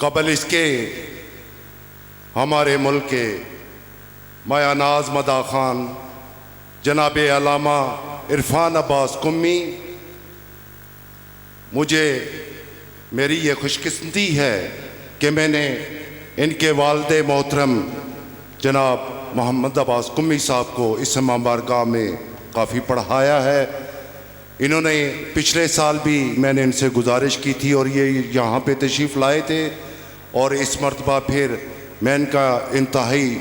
कबल इसके हमारे मुल्क के मायानाज मदा खान जनाब अल्लामा इरफान अब्बास कुम्मी, मुझे मेरी ये खुशकिस्मती है कि मैंने इनके वालिद मोहतरम जनाब मोहम्मद अब्बास कुम्मी साहब को इस बारगाह में काफ़ी पढ़ाया है। इन्होंने पिछले साल भी मैंने इनसे गुजारिश की थी और ये यहाँ पे तशरीफ़ लाए थे और इस मरतबा फिर मैं इनका इंतहाई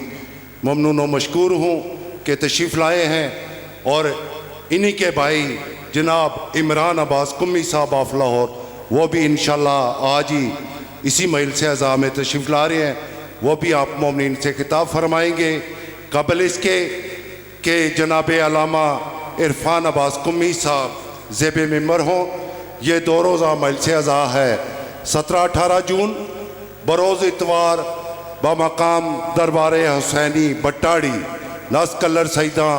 ममनून और मशकूर हूँ कि तशरीफ़ लाए हैं। और इन्हीं के भाई जनाब इमरान अब्बास कुम्मी साहब ऑफ लाहौर, वो भी इंशाअल्लाह आज ही इसी मजलिस अज़ा में तशरीफ़ ला रहे हैं। वो भी आप मोमिनीन से खिताब फरमाएंगे। कबल इसके कि जनाब अल्लामा इरफान अब्बास कुम्मी साहब ज़ेब मिंबर हों। ये 2 रोज़ा मजलिस अज़ा है 17-18 जून बरोज़ इतवार बमकाम दरबार हुसैनी बट्टाड़ी नस कलर सईदा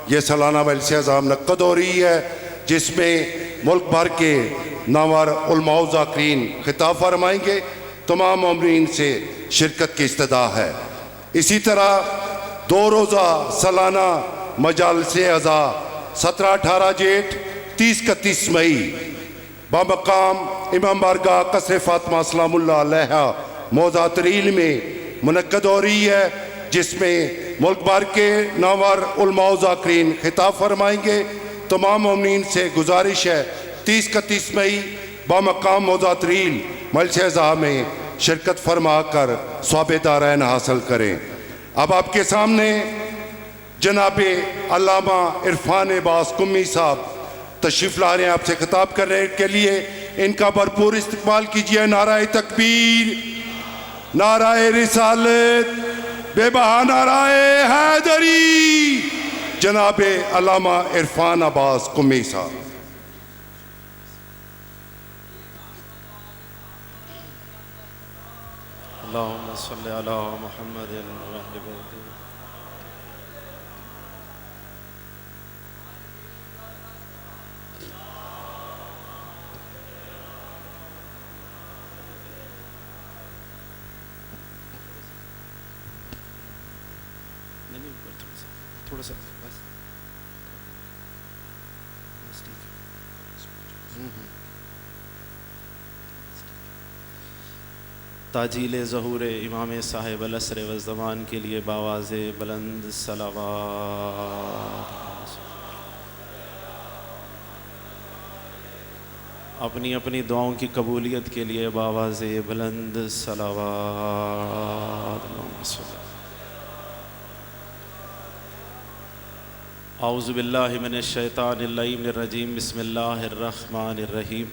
ये सालाना मजलिस अज़ा मुनक्कद हो रही है, जिसमें मुल्क भर के नामवर उलमा व ज़ाकिरीन खिताब फरमाएंगे। तमाम मोमिनीन से शिरकत की इस्तदा है। इसी तरह 2 रोज़ा सालाना मजालिस अज़ा 17-18 जेठ 30-31 मई बमकाम इमाम बारगाह कसर फातिमा सलामुल्लाह अलैहा मौज़ातरील में मुनक्कद हो रही है, जिसमें मुल्क भर के नामवर उलमा व ज़ाकिरीन खिताब फरमाएंगे। तमाम मोमिनीन से गुजारिश है 30-31 मई बमकाम मौज़ातरील मजलिस अज़ा में शिरकत फरमा कर स्वाब-ए-दारैन हासिल करें। अब आपके सामने जनाब अल्लामा इरफान अब्बास कुम्मी साहब तशरीफ़ ला रहे हैं आपसे खिताब करने के लिए। इनका भरपूर इस्तकबाल कीजिए। नाराए तकबीर, नाराए रिसालत, बेबहा नाराए हैदरी। जनाब अल्लामा इरफान अब्बास कुम्मी साहब। अल्लाहुम्मा सल्ली अला मुहम्मद व अली मुहम्मद। थोड़ा सा बस ताजील ज़हूर इमाम साहिब अलअस्र व ज़मान के लिए बावाज़ बुलंद सलावात। अपनी अपनी दुआओं की कबूलियत के लिए बावाज़ बुलंद सलावात। औज़ु बिल्लाहि मिनश शैतानिर रजीम बिस्मिल्लाहिर्रहमानिर्रहीम।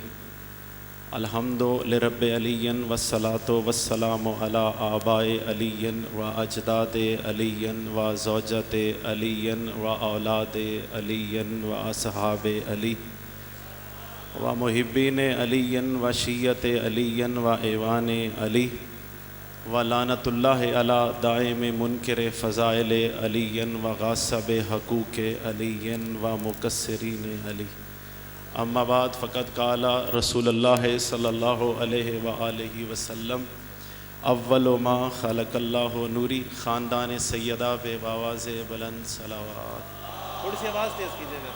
अल्हम्दु लिरब्बिल अलिय्यिन वस्सलातु वस्सलामु अला आबाए अलिय्यिन व अजदादे अलिय्यिन व ज़ौजते अलिय्यिन व औलादे अलिय्यिन व असहाबे अली व मुहिब्बीन अलिय्यिन व शिय्यते अलिय्यिन व ऐवाने अली व लानतुल्लाहि अला दाइम मुनकिर फ़ज़ाइल अलिय्यिन व गासिब हक़ूक़ अलिय्यिन व मुकस्सिरीन अली। अम्मा बाद फ़क़द क़ाला रसूलुल्लाह सल्लल्लाहु अलैहि व आलिहि वसल्लम अव्वलु मा ख़लक़ल्लाहु नूरी। ख़ानदान सैयदा बेबावाज़ बुलंद सलावात। थोड़ी सी आवाज़ तेज़ कीजिएगा।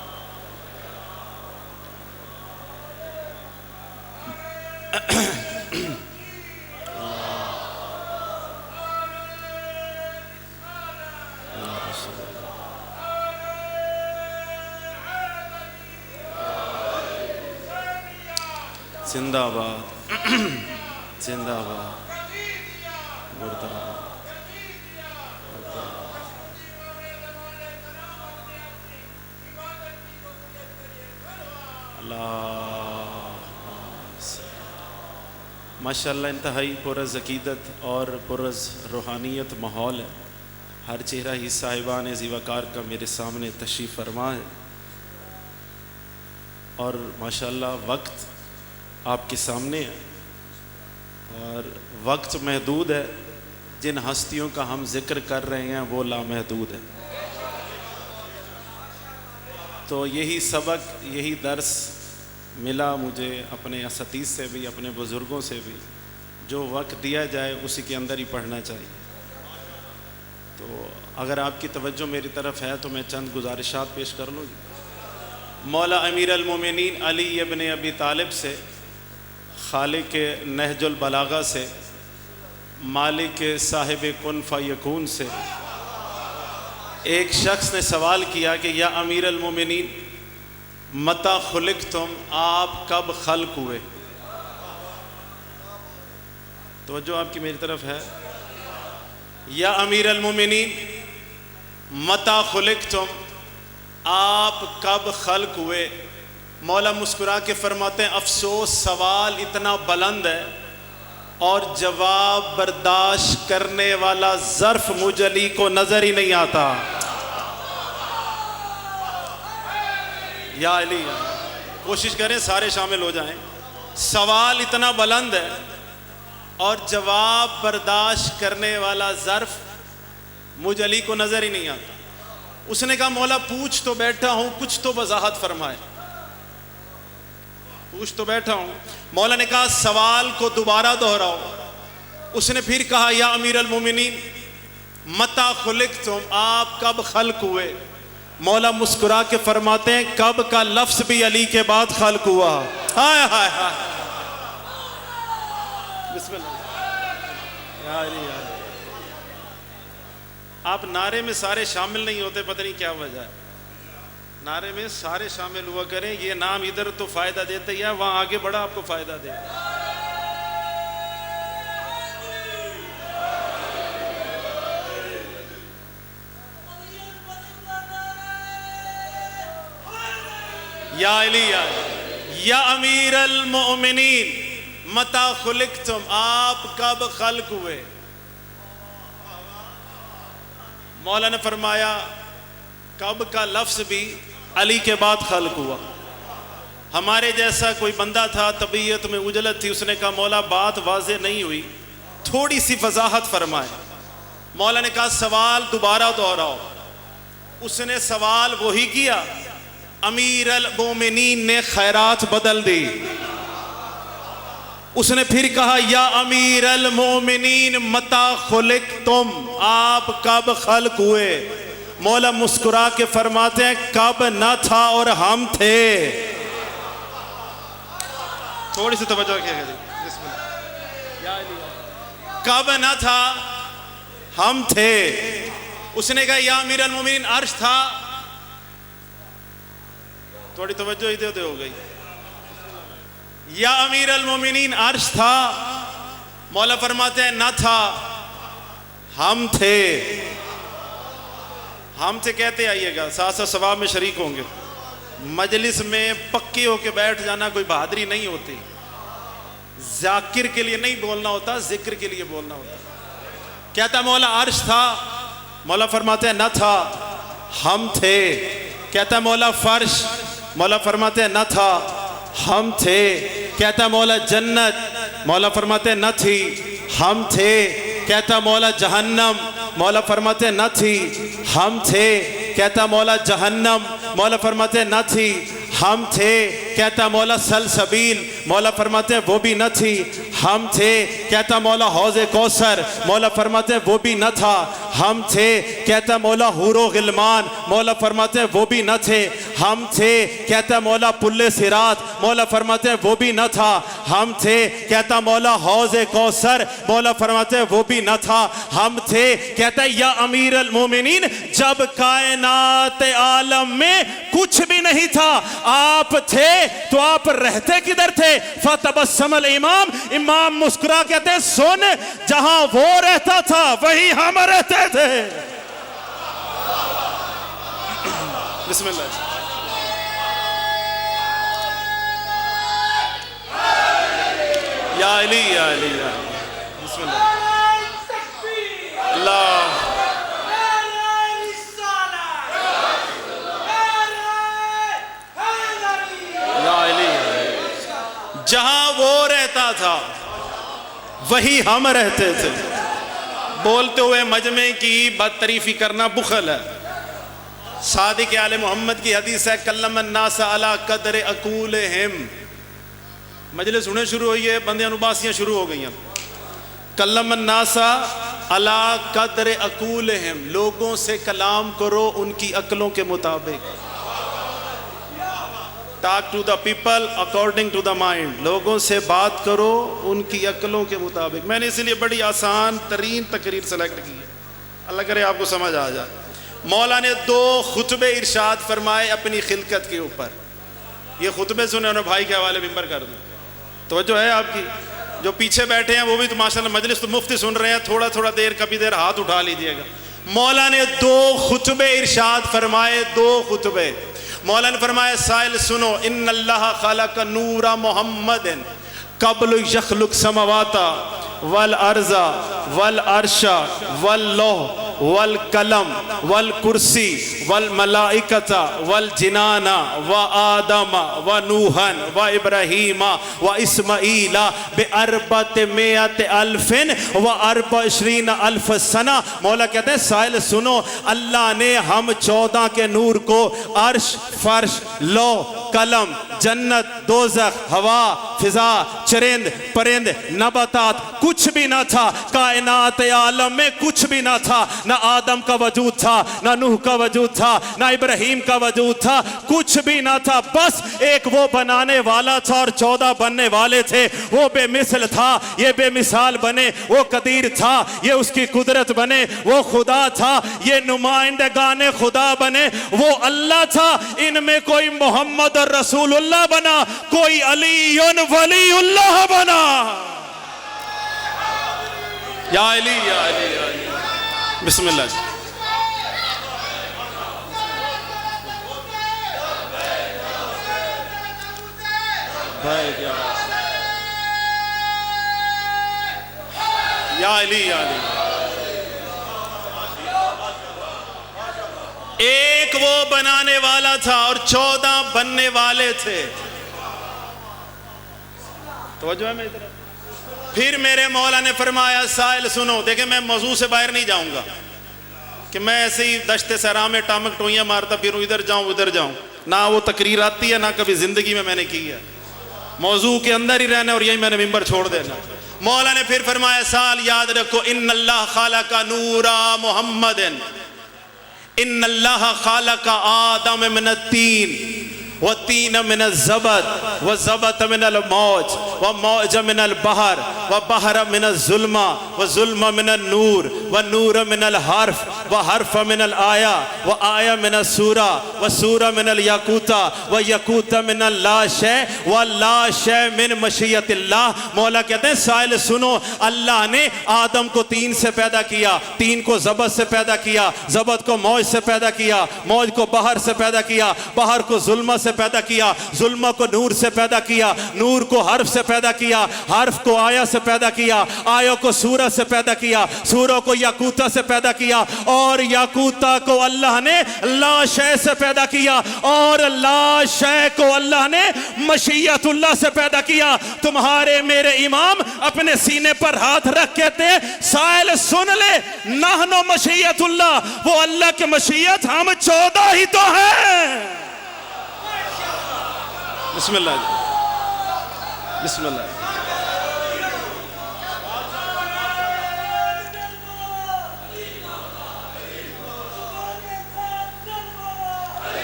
जिंदाबाद जिंदाबाद मुर्दाबाद। माशाअल्लाह इंतहाई पुरज़ अक़ीदत और पुरज़ रूहानियत माहौल है। हर चेहरा ही साहिबान ज़ीवकार का मेरे सामने तशरीफ़ फरमा है और माशाअल्लाह वक्त आपके सामने है और वक्त महदूद है। जिन हस्तियों का हम जिक्र कर रहे हैं वो लामहदूद है। तो यही सबक, यही दर्स मिला मुझे अपने असतीज़ से भी, अपने बुज़ुर्गों से भी, जो वक्त दिया जाए उसी के अंदर ही पढ़ना चाहिए। तो अगर आपकी तवज्जो मेरी तरफ है तो मैं चंद गुजारिशात पेश कर लूँ। मौला अमीर अल-मोमिनीन अली इब्न अबी तालिब से, खालिक नहजुल बलागा से, मालिक साहिब कुन फ़यकून से एक शख्स ने सवाल किया कि या अमीर अल-मोमिनीन मता खुलिक़्तुम, आप कब खल्क़ हुए? तो जो आपकी मेरी तरफ है। या अमीर अल-मोमिनीन मता खुलिक़्तुम, आप कब खल्क़ हुए? मौला मुस्कुरा के फरमाते हैं अफसोस सवाल इतना बुलंद है और जवाब बर्दाश्त करने वाला ज़र्फ मुझ अली को नज़र ही नहीं आता। या अली, कोशिश करें सारे शामिल हो जाएं। सवाल इतना बुलंद है और जवाब बर्दाश्त करने वाला ज़र्फ मुझ अली को नज़र ही नहीं आता। उसने कहा मौला पूछ तो बैठा हूँ, कुछ तो वजाहत फरमाए। पूछ तो बैठा हूँ। मौला ने कहा सवाल को दोबारा दोहराओ। उसने फिर कहा या अमीर अल-मोमिनीन मता खुलिक़्तुम, आप कब खल्क़ हुए? मौला मुस्कुरा के फरमाते हैं कब का लफ्ज़ भी अली के बाद खल्क़ हुआ। हाय हाय हाय, बिस्मिल्लाह। यार आप नारे में सारे शामिल नहीं होते, पता नहीं क्या वजह है। नारे में सारे शामिल हुआ करें। ये नाम इधर तो फायदा देते ही है, वहां आगे बढ़ा आपको फायदा दे। या अली या अमीर अल-मोमिनीन मता खुलिक़्तुम, आप कब खल्क़ हुए? मौला ने फरमाया कब का लफ्ज़ भी अली के बाद खल्क़ हुआ। हमारे जैसा कोई बंदा था, तबीयत में उजलत थी, उसने कहा मौला बात वाज़े नहीं हुई, थोड़ी सी वजाहत फरमाए। मौला ने कहा सवाल दोबारा दोहराओ। उसने सवाल वही किया, अमीर अल-मोमिनीन ने खैरात बदल दी। उसने फिर कहा या अमीर अल-मोमिनीन मता खुलिक़्तुम, आप कब खल्क़ हुए? मौला मुस्कुरा के फरमाते हैं कब न था और हम थे। थोड़ी सी तवज्जो किया, कब न था हम थे। उसने कहा या अमीर अल-मोमिनीन अर्श था। थोड़ी तवज्जो इधर हो गई। या अमीर अल-मोमिनीन अर्श था। मौला फरमाते हैं न था, हम थे। हम थे कहते आइएगा, साथ साथ सवाब में शरीक होंगे। मजलिस में पक्के होके बैठ जाना कोई बहादुरी नहीं होती। जाकिर के लिए नहीं बोलना होता, जिक्र के लिए बोलना होता। कहता मौला अर्श था। मौला फरमाते हैं न था, हम थे। कहता मौला फर्श। मौला फरमाते हैं न था, हम थे। कहता मौला जन्नत। मौला फरमाते हैं न थी, हम थे। कहता मौला जहन्नम। मौला फरमाते हैं न थी, हम थे। कहता मौला जहन्नम। मौला फरमाते हैं न थी, हम थे। कहता मौला सलसबील। मौला फरमाते हैं वो भी न थी, हम थे। कहता मौला हौज़े कौसर। मौला फरमाते हैं वो भी न था, हम थे। कहता मौला हूरो गिलमान। मौला फरमाते हैं वो भी न थे, हम थे। कहता मौला पुल्ले सिरात। मौला फरमाते हैं वो भी न था, हम थे। कहता मौला हौज़े कौसर। मौला फरमाते हैं वो भी न था, हम थे। कहता या अमीर अल-मोमिनीन जब कायनात आलम में कुछ भी नहीं था, आप थे, तो आप रहते किधर थे? फतबस्समल इमाम। इमाम मुस्कुरा कहते हैं सुन, जहां वो रहता था वही हम रहते थे। बिस्मिल्लाह। या अली या अली या बिस्मिल्लाह। अल्लाह जहां वो रहता था वही हम रहते थे। बोलते हुए मजमे की बदतरीफी करना बुखल है। सादिक आले मोहम्मद की हदीस है कल्लमन नास अला कदर अकूल हिम। मजलिस सुने शुरू हुई है, बंदे अनुबासियां शुरू हो गई हैं। कल्लम नासा अला कदर अकूलहिम, लोगों से कलाम करो उनकी अक्लों के मुताबिक। Talk to the people according to the mind, लोगों से बात करो उनकी अक्लों के मुताबिक। मैंने इसीलिए बड़ी आसान तरीन तकरीर सेलेक्ट की है, अल्लाह करे आपको समझ आ जाए। मौला ने 2 खुतबे इरशाद फरमाए अपनी खिलकत के ऊपर। ये खुतबे सुने उन्हें भाई के हवाले मिंबर कर दूं, तवज्जो है आपकी? जो पीछे बैठे हैं वो भी तो माशाल्लाह मजलिस तो मुफ्ती सुन रहे हैं, थोड़ा थोड़ा देर कभी देर हाथ उठा लीजिएगा। मौला ने 2 खुतबे इरशाद फरमाए, 2 खुतबे। मौला ने फरमाया साइल सुनो, इन्नल्लाह खलक नूरा मुहम्मदिन कब्ल यखलुक समावाता वल अर्जा वल अर्शा वल लौह वल कलम वल कुर्सी वल मलाइकता वल जिनाना व आदम व नूहन व इब्राहीमा व इस्माईला बे अरबत मेअत अल्फिन व अरब इश्रीन अल्फ सना। मौला कहते हैं साहिल सुनो, अल्लाह ने हम 14 के नूर को अर्श फर्श लौह कलम जन्नत दोज़ख हवा फिजा चरिंद परिंद नबातात कुछ भी ना था, कायनात आलम में कुछ भी ना था। ना आदम का वजूद था, ना नूह का वजूद था, ना इब्राहीम का वजूद था, कुछ भी ना था। बस एक वो बनाने वाला था और 14 बनने वाले थे। वो बेमिसल था, ये बेमिसाल बने। वो कदीर था, ये उसकी कुदरत बने। वो खुदा था, ये नुमाइंदगाने खुदा बने। वो अल्लाह था, इनमें कोई मोहम्मद और रसूलुल्लाह बना, कोई अलीयुन वलीउल्लाह बना। या अली या अली या अली। बिस्मिल्लाह। या अली या अली। एक वो बनाने वाला था और 14 बनने वाले थे। तवज्जो है मेरी तरफ? फिर मेरे मौला ने फरमाया साइल सुनो, देखे मैं मौजू से बाहर नहीं जाऊंगा कि मैं ऐसे ही दश्ते सहरा में टामक टोइयां मारता फिर इधर जाऊं उधर जाऊं। ना वो तकरीर आती है, ना कभी जिंदगी में मैंने की है। मौजू के अंदर ही रहना और यही मैंने मिंबर छोड़ देना। मौला ने फिर फरमाया साल याद रखो, इन्नल्लाह खालका नूरा मुहम्मदिन इन्नल्लाह खालका आदम मिन तीन व तीन मिन ज़बत व ज़बत मिन मौज व मौज मिन बहर व बहर मिन जुल्मा व जुल्मा मिन नूर व नूर मिन हर्फ व हर्फ मिन आया व आया मिन सूरा व सूरा मिन यकूता व यकूता मिन ला शै व ला शै मिन मशीयतिल्लाह। मौला कहते हैं साइल सुनो, अल्लाह ने आदम को 3 से पैदा किया, 3 को ज़बत से पैदा किया, ज़बत को मौज से पैदा किया, मौज को बहर से पैदा किया, बहर को जुल्मा से पैदा किया, जुल्मा को नूर से पैदा किया, नूर को हर्फ से पैदा किया, हर्फ को आया से पैदा किया, आया को सूरा से पैदा किया, सूरा को याकूता से पैदा किया और याकूता को अल्लाह ने लाशय से पैदा किया और लाशय को अल्लाह ने मशीयतुल्लाह से पैदा किया। तुम्हारे मेरे इमाम अपने सीने पर हाथ रख कहते हैं साइल सुन ले, नहनो मशीयतुल्लाह, वो अल्लाह की मशीयत हम 14 ही तो हैं। बिस्मिल्लाह बिस्मिल्लाह।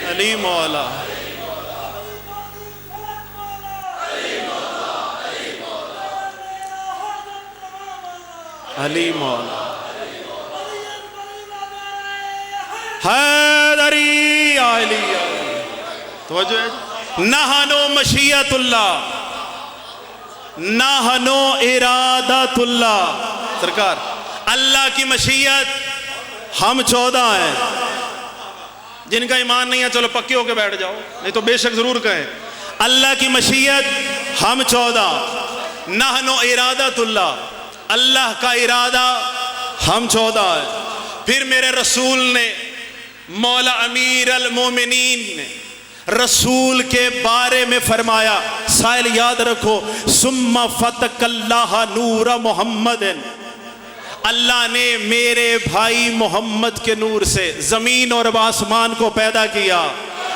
अली मौला अली मौला हैदरी अली। तवज्जो है। नहनो मशीयतुल्लाह नहनो इरादतुल्लाह। सरकार अल्लाह की मशीयत हम 14 हैं। जिनका ईमान नहीं है चलो पक्के होके बैठ जाओ, नहीं तो बेशक जरूर कहें अल्लाह की मशीयत हम 14, नहनो इरादतुल्लाह, अल्लाह का इरादा हम 14 है। फिर मेरे रसूल ने, मौला अमीर अल मोमिनीन ने रसूल के बारे में फरमाया, साइल याद रखो, सुम्मा फतकल्लाह नूरा मुहम्मदिन, अल्लाह ने मेरे भाई मोहम्मद के नूर से जमीन और आसमान को पैदा किया।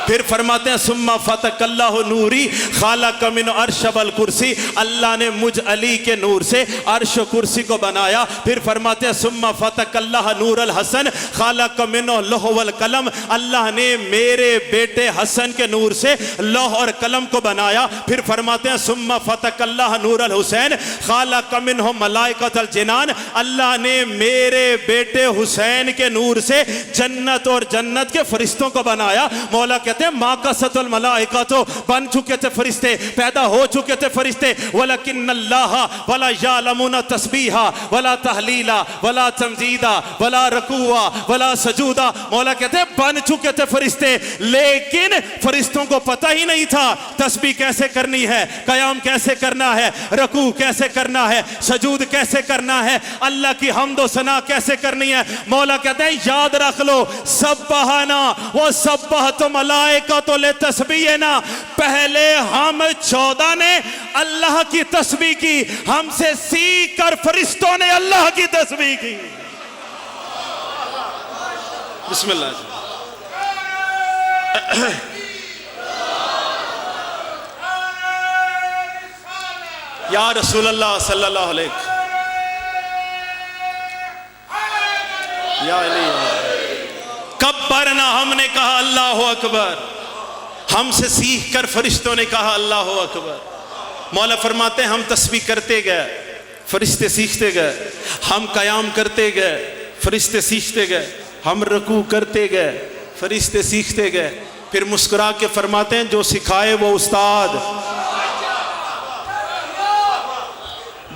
फिर फरमाते हैं सुम्मा फतकल्लाहु नूरी खालक मिन अर्श वल कुर्सी, अल्लाह ने मुझ अली के नूर से अर्श कुर्सी को बनाया। फिर फरमाते हैं सुम्मा फतकल्लाह नूर अल हसन खालक मिन लौह वल कलम, अल्लाह ने मेरे बेटे हसन के नूर से लौह और कलम को बनाया। फिर फरमाते हैं सुम्मा फतकल्लाह नूर अल हुसैन खालक मिनहु मलाइकतल जिनान, अल्लाह ने मेरे बेटे हुसैन के नूर से जन्नत और जन्नत के फरिश्तों को बनाया। मौला कहते हैं मा कसतुल मलाइका, तो बन चुके थे फरिश्ते, पैदा हो चुके थे फरिश्ते, वलकिन्नल्लाह वला यालमुना तस्बीहा वला तहलीला वला तमजीदा वला रकूआ वला सजूदा। मौला कहते हैं बन चुके थे फरिश्ते, लेकिन फरिश्तों को पता ही नहीं था तस्बीह कैसे करनी है, कयाम कैसे करना है, रकू कैसे करना है, सजूद कैसे करना है, अल्लाह की हम्द व सना कैसे करनी है। मौला कहते हैं याद रख लो सब्बहाना वो सब्बह तो मलाइका तो ले तस्बीह ना, पहले हम 14 ने अल्लाह की तस्बीह की, हमसे सीख कर फरिश्तों ने अल्लाह की तस्बीह की। बिस्मिल्लाह। या रसूल अल्लाह सल्लल्लाहु अलैहि या अली कब्बरना, हमने कहा अल्लाह अकबर, हमसे सीख कर फरिश्तों ने कहा अल्लाह अकबर। मौला फरमाते हैं हम तस्बीह करते गए, फरिश्ते सीखते गए, हम कयाम करते गए, फरिश्ते सीखते गए, हम रकू करते गए, फरिश्ते सीखते गए। फिर मुस्कुरा के फरमाते हैं जो सिखाए वो उस्ताद,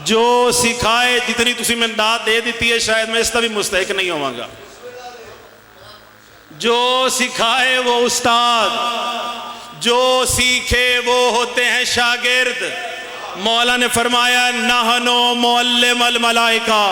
जो सिखाए, जितनी तुसी मैं दाद दे दी है शायद मैं इसका भी मुस्तहिक नहीं होवांगा। जो सिखाए वो उस्ताद, जो सीखे वो होते हैं शागिर्द। मौला ने फरमाया नहनो मुअल्लिमुल मलाइका,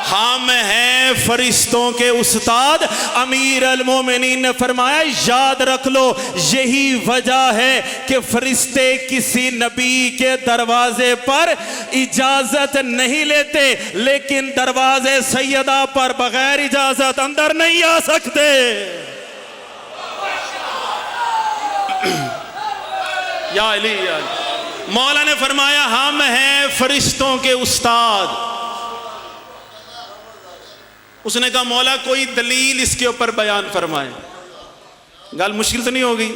हम हैं फरिश्तों के उस्ताद। अमीर अल मोमिनीन ने फरमाया याद रख लो यही वजह है कि फरिश्ते किसी नबी के दरवाजे पर इजाजत नहीं लेते, लेकिन दरवाजे सैयदा पर बगैर इजाजत अंदर नहीं आ सकते। या अली या अली। मौला ने फरमाया हम हैं फरिश्तों के उस्ताद। उसने कहा मौला कोई दलील इसके ऊपर बयान फरमाए। गल मुश्किल तो नहीं होगी।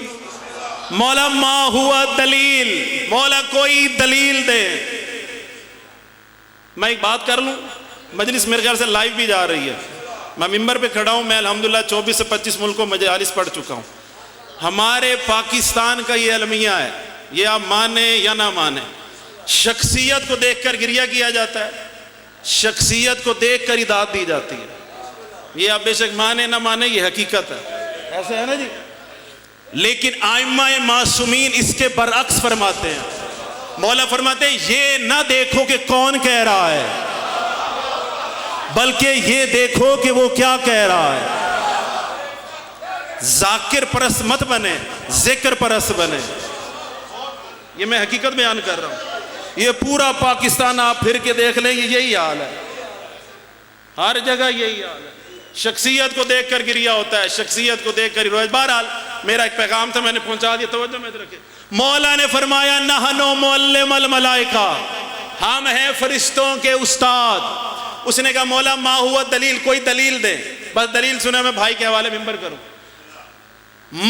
मौला मा हुआ दलील, मौला कोई दलील दे। मैं एक बात कर लूं, मजलिस मेरे ख्याल से लाइव भी जा रही है, मैं मिंबर पे खड़ा हूं, मैं अल्हम्दुलिल्लाह 24 से 25 मुल्कों में मजालिस पढ़ चुका हूं। हमारे पाकिस्तान का ये अलमिया है, ये आप माने या ना माने, शख्सियत को देखकर गिरिया किया जाता है, शख्सियत को देखकर ही दाद दी जाती है। ये आप बेशक माने ना माने ये हकीकत है, ऐसे है ना जी। लेकिन आइम्मा मासूमीन इसके बरअक्स फरमाते हैं। मौला फरमाते हैं ये ना देखो कि कौन कह रहा है, बल्कि ये देखो कि वो क्या कह रहा है। जाकिर परस्त मत बने, जिक्र परस्त बने। ये मैं हकीकत बयान कर रहा हूं। ये पूरा पाकिस्तान आप फिर के देख लें, यही हाल है, हर जगह यही हाल है। शख्सियत को देखकर गिरिया होता है, शख्सियत को देखकर रोज। बहरहाल मेरा एक पैगाम था, मैंने पहुंचा दिया, तवज्जो में रखे। मौला ने फरमाया नहनो मुअल्लिमुल मलाइका, हम हैं फरिश्तों के उस्ताद। उसने कहा मौला मा हुआ दलील, कोई दलील दे। बस दलील सुना मैं भाई के हवाले मिंबर करूं।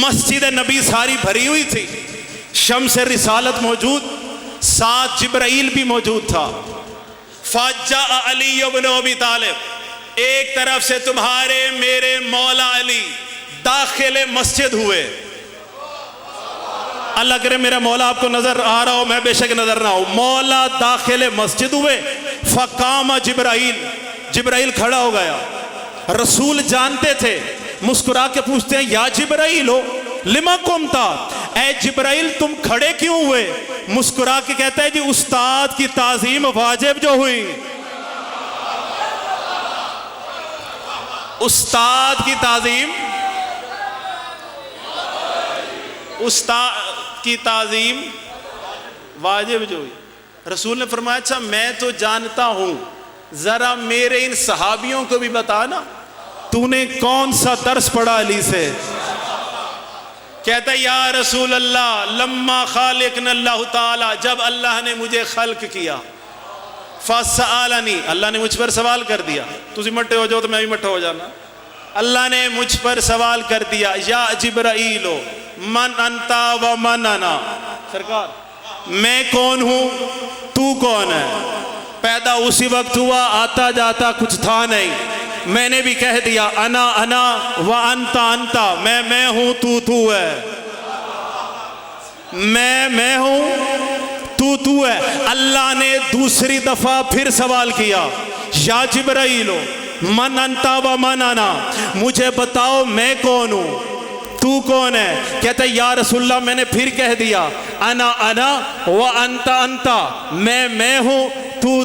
मस्जिद नबी सारी भरी हुई थी, शम्स रिसालत मौजूद, साथ जिब्राइल भी मौजूद था। फज्जा अली इब्न अबी तालिब, एक तरफ से तुम्हारे मेरे मौला अली दाखिले मस्जिद हुए। अल्लाह करे मेरा मौला आपको नजर आ रहा हो, मैं बेशक नजर ना हो। मौला दाखिले मस्जिद हुए। फकामा जिब्राइल, जिब्राइल खड़ा हो गया। रसूल जानते थे, मुस्कुरा के पूछते हैं या जिब्राइल हो लिमा कुमता, ऐ जिब्राइल तुम खड़े क्यों हुए? मुस्कुरा के कहता है जी उस्ताद की ताजीम वाजिब जो हुई, उस्ताद की ताजीम, उस्ताद की ताजीम वाजिब जो हुई। रसूल ने फरमाया अच्छा मैं तो जानता हूं, जरा मेरे इन सहाबियों को भी बताना तूने कौन सा दर्स पढ़ा अली से, कहता है या रसूल अल्लाह, लम्मा खालिकना अल्लाह ताला, जब अल्लाह ने मुझे खल्क किया, फसअलनी, अल्लाह ने मुझ पर सवाल कर दिया, तुसी मट्टे हो जाओ तो मैं भी मट्टा हो जाना। अल्लाह ने मुझ पर सवाल कर दिया, या जिब्राइलो मन अंता व मन अना, सरकार मैं कौन हूं, तू कौन है। पैदा उसी वक्त हुआ, आता जाता कुछ था नहीं, मैंने भी कह दिया अना अना व अंता अंता, मैं हूं, तू है, मैं हूं, तू है। अल्लाह ने दूसरी दफा फिर सवाल किया, या जिब्राइलो मन अंता व मन अना, मुझे बताओ मैं कौन हूं, तू कौन है। कहता है या रसूलल्लाह, मैंने फिर कह दिया अना अना व अंता अंता, मैं हूं,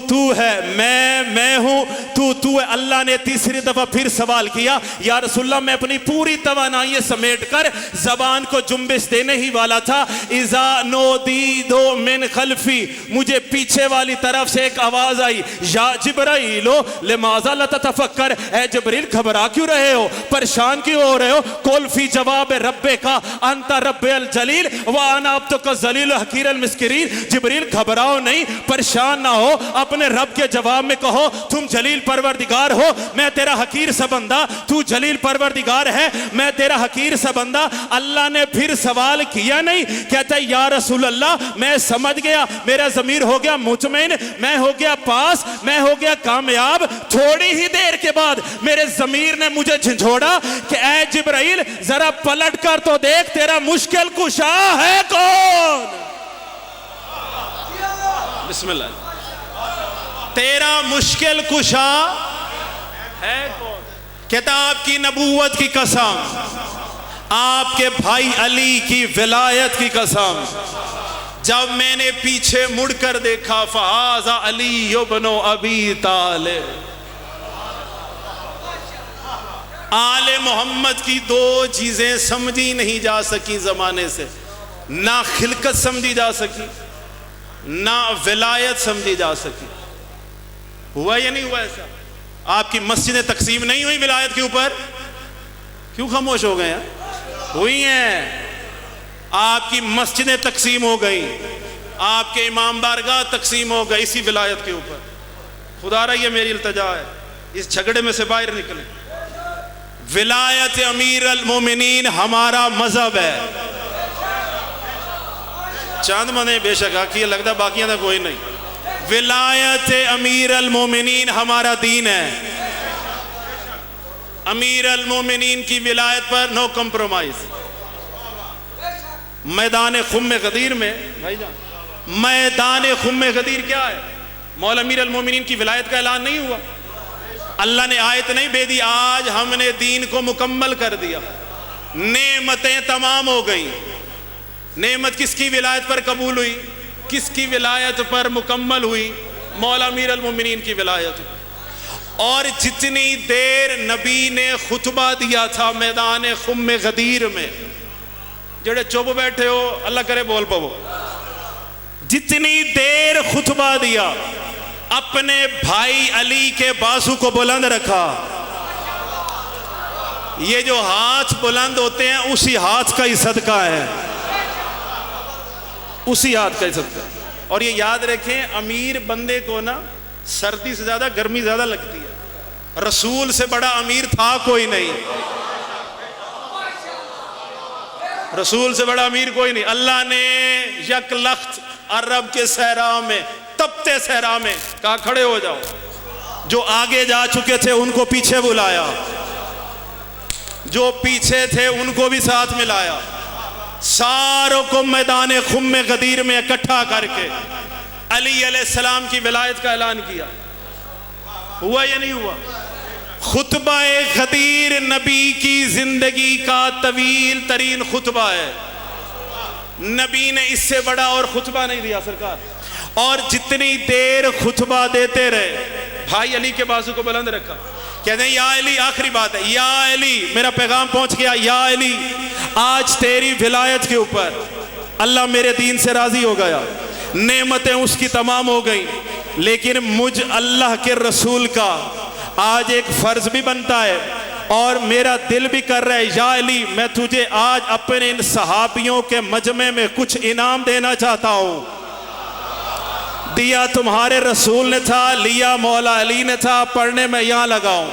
तू है, मैं हूं, तू है। अल्लाह ने तीसरी दफा फिर सवाल किया, या रसूलल्लाह मैं अपनी पूरी तवानाई समेट कर जबान को जुम्बिश देने ही वाला था, इज़ा नोदी दो मिन खल्फी, मुझे पीछे वाली तरफ से एक आवाज आई, या जिब्राइलो लिमाज़ा ला ततफक्कर, ए जिब्रील घबरा क्यों रहे हो, परेशान क्यों हो रहे हो। कुल फी जवाब रब्बे का अंता रब्बेल जलील व अना अब्दुका जलील हकीरल मिस्किरीन, जिब्रील घबराओ नहीं, परेशान ना हो, अपने रब के जवाब में कहो तुम जलील परवरदिगार हो, मैं तेरा हकीर सा बंदा, तू जलील परवरदिगार है, मैं तेरा हकीर सा बंदा। अल्लाह ने फिर सवाल किया नहीं, कहता है या रसूल अल्लाह मैं समझ गया, मेरा ज़मीर हो गया मुतमईन, मैं हो गया पास, मैं हो गया कामयाब। थोड़ी ही देर के बाद मेरे ज़मीर ने मुझे झंझोड़ा कि ऐ जिब्राइल जरा पलट कर तो देख, तेरा मुश्किल कुशा है कौन। बिस्मिल्लाह, तेरा मुश्किल कुशा है कौन। कहता आपकी नबूवत की कसम, आपके भाई अली की विलायत की कसम, जब मैंने पीछे मुड़कर देखा, फहाजा अली इब्न अबी तालिब, आले मोहम्मद की दो चीजें समझी नहीं जा सकी जमाने से, ना खिलकत समझी जा सकी, ना विलायत समझी जा सकी। हुआ या नहीं हुआ ऐसा? आपकी मस्जिदें तकसीम नहीं हुई विलायत के ऊपर, क्यों खामोश हो गए हैं? हुई हैं। आपकी मस्जिदें तकसीम हो गई, आपके इमाम बारगाह तकसीम हो गई इसी विलायत के ऊपर। खुदा रहा, ये मेरी इल्तिजा है, इस झगड़े में से बाहर निकले। विलायत अमीर अल मोमिनीन हमारा मजहब है। चांद मने बेशक आखिए, लगता बाकियां तो कोई नहीं। विलायत अमीर अल मोमिनीन हमारा दीन है। अमीर अल मोमिनीन की विलायत पर नो कंप्रोमाइज। मैदान खुम्मे गदीर में भाईजान, मैदान खुम्मे गदीर क्या है? मौला अमीर अल मोमिनीन की विलायत का ऐलान नहीं हुआ? अल्लाह ने आयत नहीं भेजी, आज हमने दीन को मुकम्मल कर दिया, नेमतें तमाम हो गई। नेमत किसकी विलायत पर कबूल हुई? किसकी विलायत पर मुकम्मल हुई? मौला अमीर अल मोमिनीन की विलायत। और जितनी देर नबी ने खुतबा दिया था मैदान खुम्मे गदीर में, जेड़े चुप बैठे हो अल्लाह करे बोल पाओ, जितनी देर खुतबा दिया, अपने भाई अली के बाजू को बुलंद रखा। ये जो हाथ बुलंद होते हैं उसी हाथ का ही सदका है, उसी हाथ का ही सदका। और ये याद रखें, अमीर बंदे को ना सर्दी से ज्यादा गर्मी ज्यादा लगती है। रसूल से बड़ा अमीर था कोई नहीं, रसूल से बड़ा अमीर कोई नहीं। अल्लाह ने यक लख्त अरब के सहरा में, तपते सहरा में कहा खड़े हो जाओ। जो आगे जा चुके थे उनको पीछे बुलाया, जो पीछे थे उनको भी साथ मिलाया, सारों को मैदान खुम्मे गदीर में इकट्ठा करके अली अलैहिस्सलाम की विलायत का ऐलान किया। हुआ या नहीं हुआ? खुतबा गदीर नबी की जिंदगी का तवील तरीन खुतबा है। नबी ने इससे बड़ा और खुतबा नहीं दिया सरकार। और जितनी देर खुतबा देते रहे, भाई अली के बाजू को बुलंद रखा, कहते हैं या अली, आखिरी बात है, या अली मेरा पैगाम पहुंच गया, या अली आज तेरी विलायत के ऊपर अल्लाह मेरे दीन से राजी हो गया, नेमतें उसकी तमाम हो गई, लेकिन मुझ अल्लाह के रसूल का आज एक फर्ज भी बनता है, और मेरा दिल भी कर रहा है या अली मैं तुझे आज अपने इन सहाबियों के मजमे में कुछ इनाम देना चाहता हूं। दिया तुम्हारे रसूल ने था, लिया मौला अली ने था, पढ़ने में यहां लगाऊं।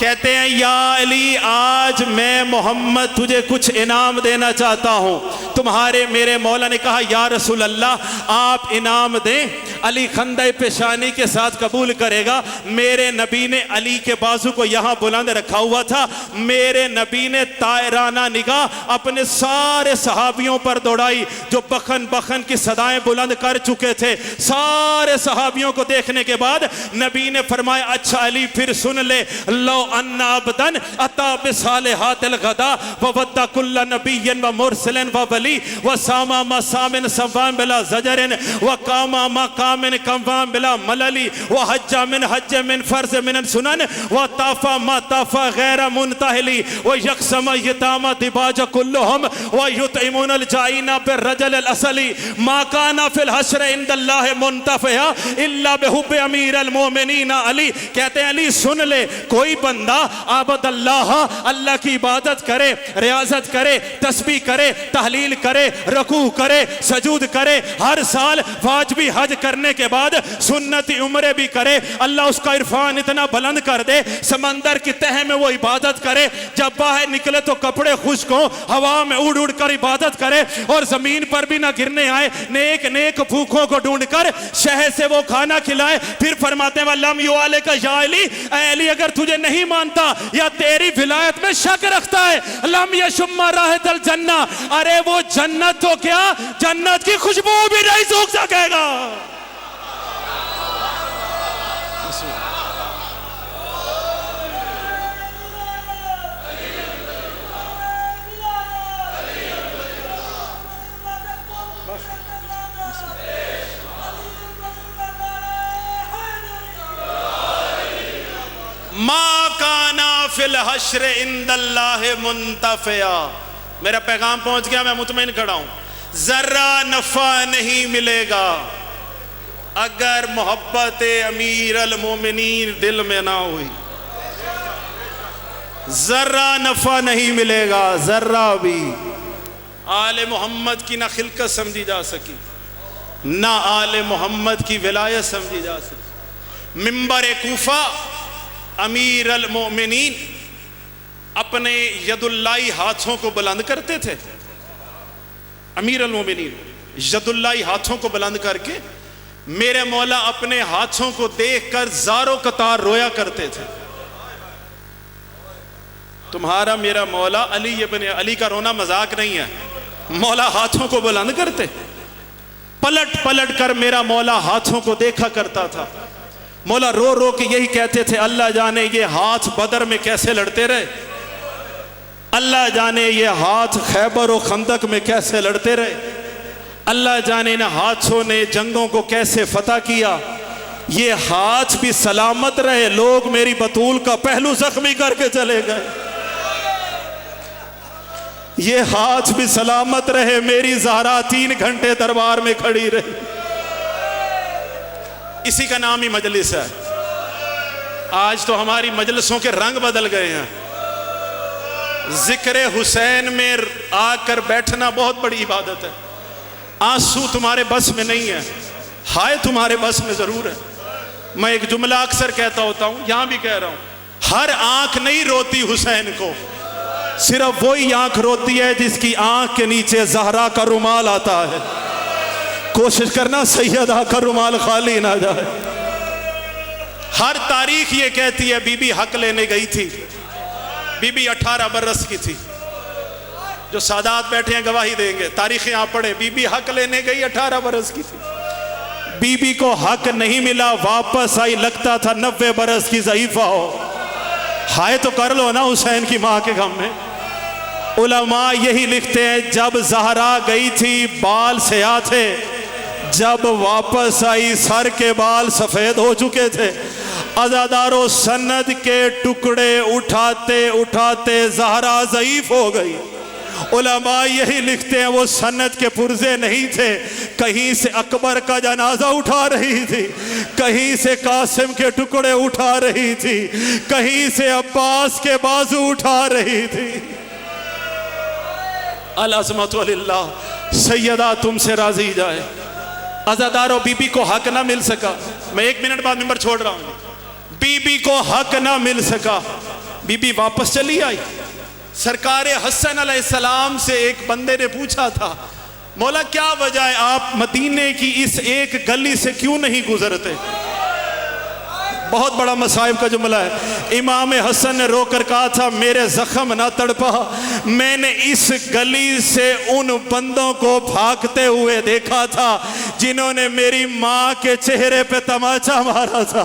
कहते हैं या अली आज मैं मोहम्मद तुझे कुछ इनाम देना चाहता हूं। तुम्हारे मेरे मौला ने कहा या रसूल अल्लाह आप इनाम दें। अली खंदे पेशानी के साथ कबूल करेगा। मेरे नबी ने अली के बाजू को यहां बुलंद रखा हुआ था। मेरे नबी ने तायराना निगाह अपने सारे सहाबियों पर दौड़ाई जो बखन बखन की सदाएं बुलंद कर चुके थे। सारे सहाबियों को देखने के बाद नबी ने फरमाया अच्छा अली फिर सुन ले, लो अन्ना अबदन अता बिसालिहातिल गदा व वद्दा कुल्ला नबिय्यन व मुरसलन व वली व सामा मसामिन सवाम बिला ज़जरिन व कामा मकामिन कवाम बिला मलली व हज्जा मिन हज्ज मिन फर्ज मिन सुनन व ताफा मा ताफा गैर मुनतहली व यकसम यतामा दिबाज कुल्लुहुम व युतइमुन अल जाइना बिर रजल अल असली मा काना फिल हश्र इंदल्लाह मुनतफिया इल्ला बिहुब अमीर अल मोमिनीन अली। कहते हैं अली सुन ले, कोई बंदा आबद अल्लाह अल्लाह की इबादत करे, रियाजत करे, तस्बीह करे, तहलील करे, रकू करे, सजूद करे, हर साल वाजिबी हज करने के बाद सुन्नती उम्रे भी करे, अल्लाह उसका इरफान इतना बुलंद कर दे समंदर की तह में वो इबादत करे, जब बाहर निकले तो कपड़े खुश्क हो, हवा में उड़ उड़ कर इबादत करे और जमीन पर भी ना गिरने आए, नेक नेक भूखों को ढूंढ कर शहद से वो खाना खिलाए। फिर फरमाते हैं वल्लम यु आले का या अली, अली अगर तुझे नहीं मानता या तेरी विलायत में शक रखता है, लम यशुम्मा राहतल जन्ना, अरे वो जन्नत तो क्या जन्नत की खुशबू भी नहीं सूख सकेगा। मा काना फिल हश्र इंदल्लाह मुंतफिया। मेरा पैगाम पहुंच गया, मैं मुतमईन खड़ा हूं। जर्रा नफा नहीं मिलेगा अगर मोहब्बत अमीर अल मोमिनीन दिल में ना हुई। जर्रा नफा नहीं मिलेगा, जर्रा भी। आले मोहम्मद की ना खिलकत समझी जा सकी, ना आले मोहम्मद की विलायत समझी जा सकी। मिंबर कूफा अमीर अल मोमिनीन अपने यदुल्लाई हाथों को बुलंद करते थे। अमीर अल मोमिनीन यदुल्लाई हाथों को बुलंद करके मेरे मौला अपने हाथों को देखकर ज़ारो कतार रोया करते थे। तुम्हारा मेरा मौला अली इब्न अली का रोना मजाक नहीं है। मौला हाथों को बुलंद करते, पलट पलट कर मेरा मौला हाथों को देखा करता था। मौला रो रो के यही कहते थे अल्लाह जाने ये हाथ बदर में कैसे लड़ते रहे, अल्लाह जाने ये हाथ खैबर और खंदक में कैसे लड़ते रहे, अल्लाह जाने इन हाथों ने जंगों को कैसे फतह किया। ये हाथ भी सलामत रहे, लोग मेरी बतूल का पहलू जख्मी करके चले गए। ये हाथ भी सलामत रहे, मेरी ज़हरा 3 घंटे दरबार में खड़ी रही। इसी का नाम ही मजलिस है। आज तो हमारी मजलिसों के रंग बदल गए हैं। जिक्र हुसैन में आकर बैठना बहुत बड़ी इबादत है। आंसू तुम्हारे बस में नहीं है, हाय तुम्हारे बस में जरूर है। मैं एक जुमला अक्सर कहता होता हूं, यहां भी कह रहा हूं, हर आंख नहीं रोती हुसैन को, सिर्फ वही आंख रोती है जिसकी आंख के नीचे ज़हरा का रुमाल आता है। कोशिश करना सैयदा का रुमाल खाली ना जाए। हर तारीख ये कहती है बीबी हक लेने गई थी। बीबी 18 बरस की थी। जो सादात बैठे हैं गवाही देंगे, तारीखें आप पढ़े। बीबी हक लेने गई, 18 बरस की थी। बीबी को हक नहीं मिला, वापस आई, लगता था 90 बरस की ज़ईफा हो। हाय तो कर लो ना हुसैन की माँ के गम में। उलमा यही लिखते हैं जब ज़हरा गई थी बाल स्याह थे, जब वापस आई सर के बाल सफ़ेद हो चुके थे। अज़ादारों सन्नद के टुकड़े उठाते उठाते ज़हरा ज़ईफ हो गई। उलमा यही लिखते हैं वो सन्नत के पुरजे नहीं थे, कहीं से अकबर का जनाजा उठा रही थी, कहीं से कासिम के टुकड़े उठा रही थी, कहीं से अब्बास के बाजू उठा रही थी। अल-अज़मत लिल्लाह। सैयदा तुमसे राजी जाए। अज़ादारों, बीबी को हक ना मिल सका, मैं 1 मिनट बाद मिंबर छोड़ रहा हूं, बीबी को हक ना मिल सका, बीबी वापस चली आई। सरकार हसन अलैहिस्सलाम से एक बंदे ने पूछा था, मौला क्या वजह है आप मदीने की इस एक गली से क्यों नहीं गुजरते? बहुत बड़ा मसाइब का जुमला है। इमाम हसन ने रोकर कहा था, मेरे जख्म ना तड़पा, मैंने इस गली से उन बंदों को भागते हुए देखा था जिन्होंने मेरी माँ के चेहरे पे तमाचा मारा था।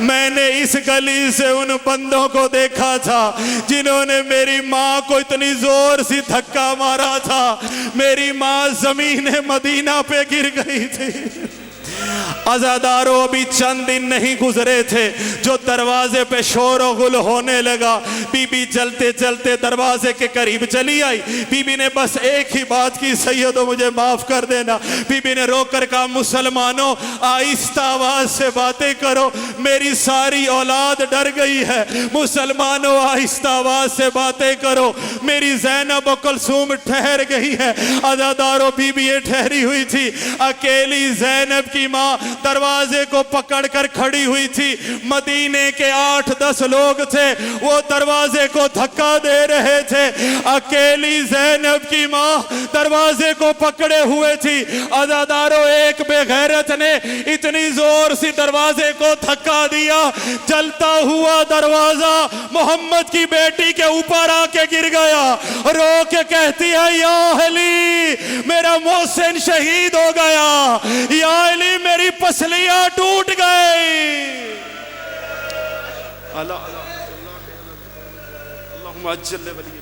मैंने इस गली से उन बंदों को देखा था जिन्होंने मेरी माँ को इतनी जोर से धक्का मारा था, मेरी माँ जमीन मदीना पे गिर गई थी। अज़ादारों, अभी चंद दिन नहीं गुजरे थे जो दरवाजे पे शोर और गुल होने लगा। बीबी चलते चलते दरवाजे के करीब चली आई। बीबी ने बस एक ही बात की, सैयदो मुझे माफ कर देना। बीबी ने रोकर कहा, मुसलमानों आहिस्ता आवाज से बातें करो, मेरी सारी औलाद डर गई है। मुसलमानों आहिस्ता आवाज से बातें करो, मेरी ज़ैनब और कुलसूम ठहर गई है। अज़ादारों, बीबी ये ठहरी हुई थी, अकेली ज़ैनब की माँ दरवाजे को पकड़कर खड़ी हुई थी। मदीने के 8-10 लोग थे, वो दरवाजे को धक्का दे रहे थे। अकेली ज़ैनब की माँ दरवाजे को पकड़े हुए थी। अज़ादारों, एक बेगैरत ने इतनी जोर से दरवाजे को धक्का दिया, जलता हुआ दरवाजा मोहम्मद की बेटी के ऊपर आके गिर गया। रो के कहती है, या अली, मेरा मोहसिन शहीद हो गया, या अली मेरी पसलियां टूट गई। अल्लाह अल्लाह अल्लाह अल्लाह